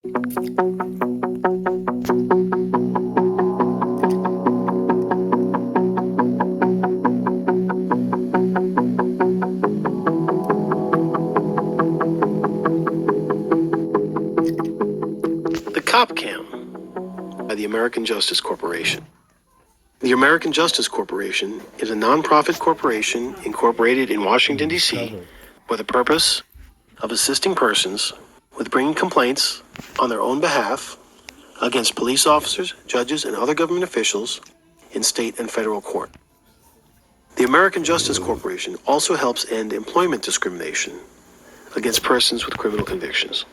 The Cop Cam by the American Justice Corporation. The American Justice Corporation is a nonprofit corporation incorporated in Washington, D.C. for the purpose of assisting persons with bringing complaints on their own behalf against police officers, judges, and other government officials in state and federal court. The American Justice Corporation also helps end employment discrimination against persons with criminal convictions.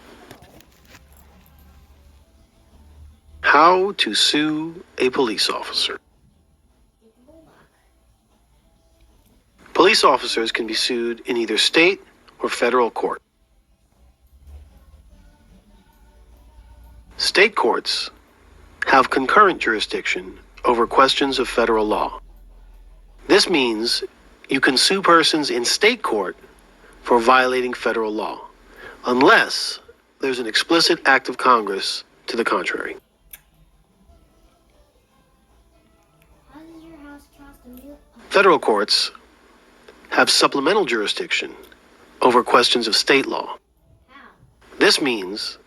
How to sue a police officer. Police officers can be sued in either state or federal court. State courts have concurrent jurisdiction over questions of federal law. This means you can sue persons in state court for violating federal law, unless there's an explicit act of Congress to the contrary. Federal courts have supplemental jurisdiction over questions of state law. This means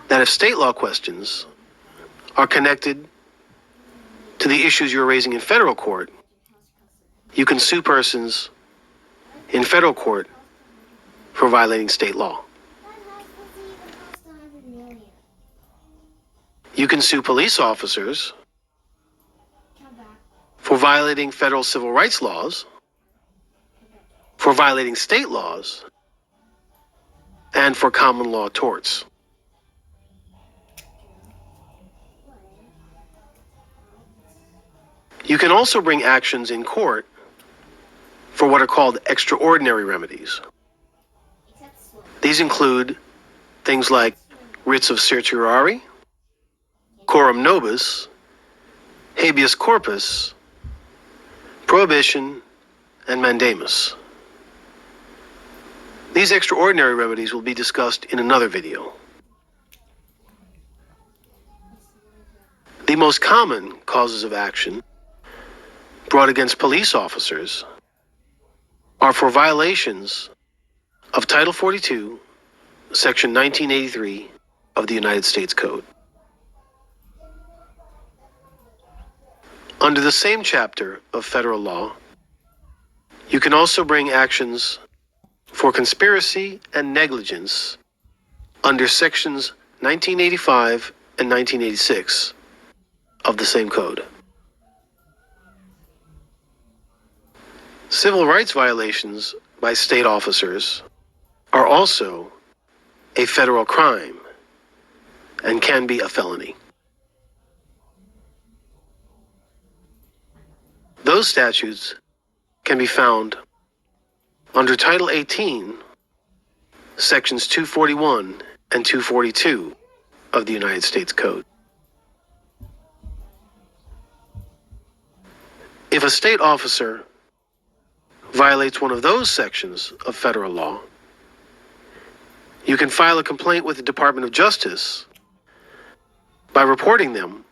that if state law questions are connected to the issues you're raising in federal court, you can sue persons in federal court for violating state law. You can sue police officers for violating federal civil rights laws, for violating state laws, and for common law torts. You can also bring actions in court for what are called extraordinary remedies. These include things like writs of certiorari, coram nobis, habeas corpus, prohibition, and mandamus. These extraordinary remedies will be discussed in another video. The most common causes of action brought against police officers are for violations of Title 42, Section 1983 of the United States Code. Under the same chapter of federal law, you can also bring actions for conspiracy and negligence under Sections 1985 and 1986 of the same code. Civil rights violations by state officers are also a federal crime and can be a felony. Those statutes can be found under Title 18, Sections 241 and 242 of the United States Code. If a state officer violates one of those sections of federal law, you can file a complaint with the Department of Justice by reporting them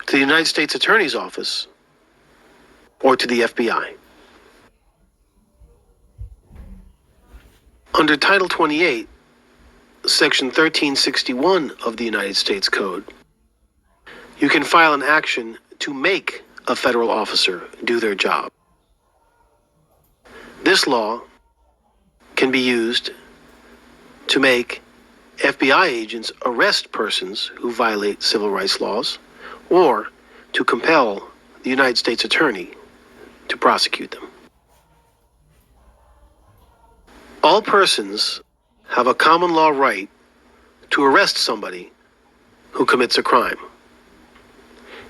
to the United States Attorney's Office or to the FBI. Under Title 28, Section 1361 of the United States Code, you can file an action to make a federal officer do their job. This law can be used to make FBI agents arrest persons who violate civil rights laws, or to compel the United States Attorney to prosecute them. All persons have a common law right to arrest somebody who commits a crime.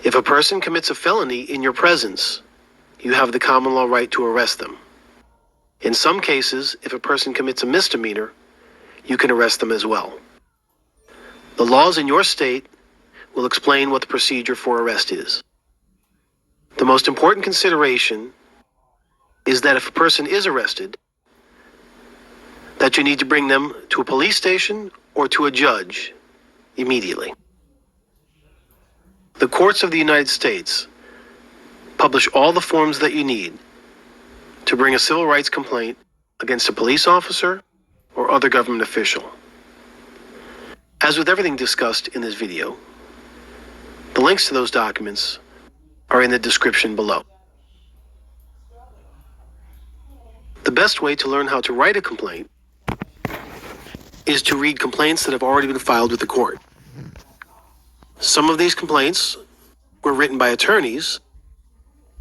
If a person commits a felony in your presence, you have the common law right to arrest them. In some cases, if a person commits a misdemeanor, you can arrest them as well. The laws in your state will explain what the procedure for arrest is. The most important consideration is that if a person is arrested, that you need to bring them to a police station or to a judge immediately. The courts of the United States publish all the forms that you need to bring a civil rights complaint against a police officer or other government official. As with everything discussed in this video, the links to those documents are in the description below. The best way to learn how to write a complaint is to read complaints that have already been filed with the court. Some of these complaints were written by attorneys,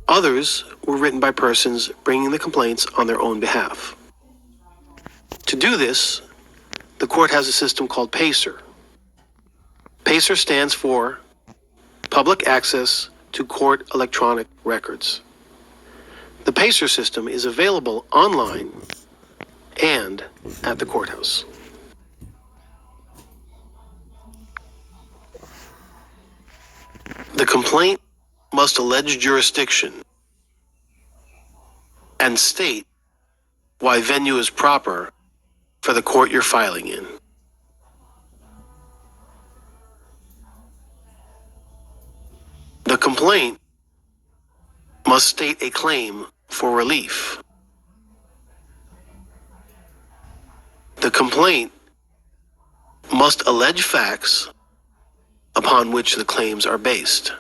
others were written by persons bringing the complaints on their own behalf. To do this, the court has a system called PACER. PACER stands for Public Access to Court Electronic Records. The PACER system is available online and at the courthouse. The complaint must allege jurisdiction and state why venue is proper for the court you're filing in. The complaint must state a claim for relief. The complaint must allege facts upon which the claims are based.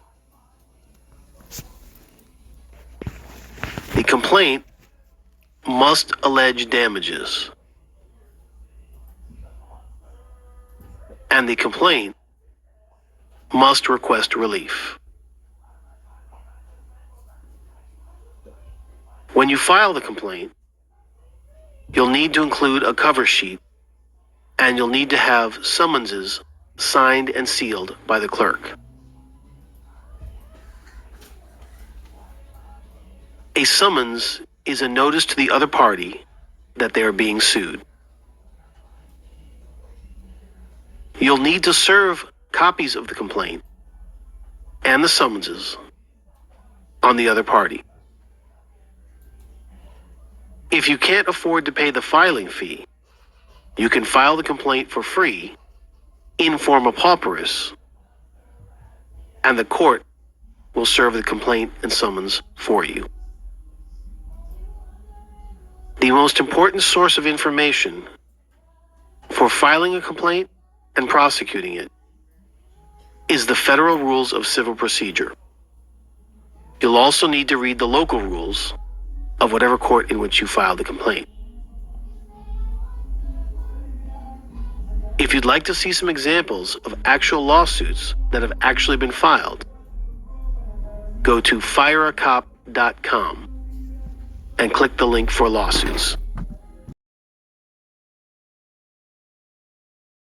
The complaint must allege damages. And the complaint must request relief. When you file the complaint, you'll need to include a cover sheet, and you'll need to have summonses signed and sealed by the clerk. A summons is a notice to the other party that they are being sued. You'll need to serve copies of the complaint and the summonses on the other party. If you can't afford to pay the filing fee, you can file the complaint for free in forma pauperis, and the court will serve the complaint and summons for you. The most important source of information for filing a complaint and prosecuting it is the Federal Rules of Civil Procedure. You'll also need to read the local rules of whatever court in which you filed the complaint. If you'd like to see some examples of actual lawsuits that have actually been filed, go to fireacop.com and click the link for lawsuits.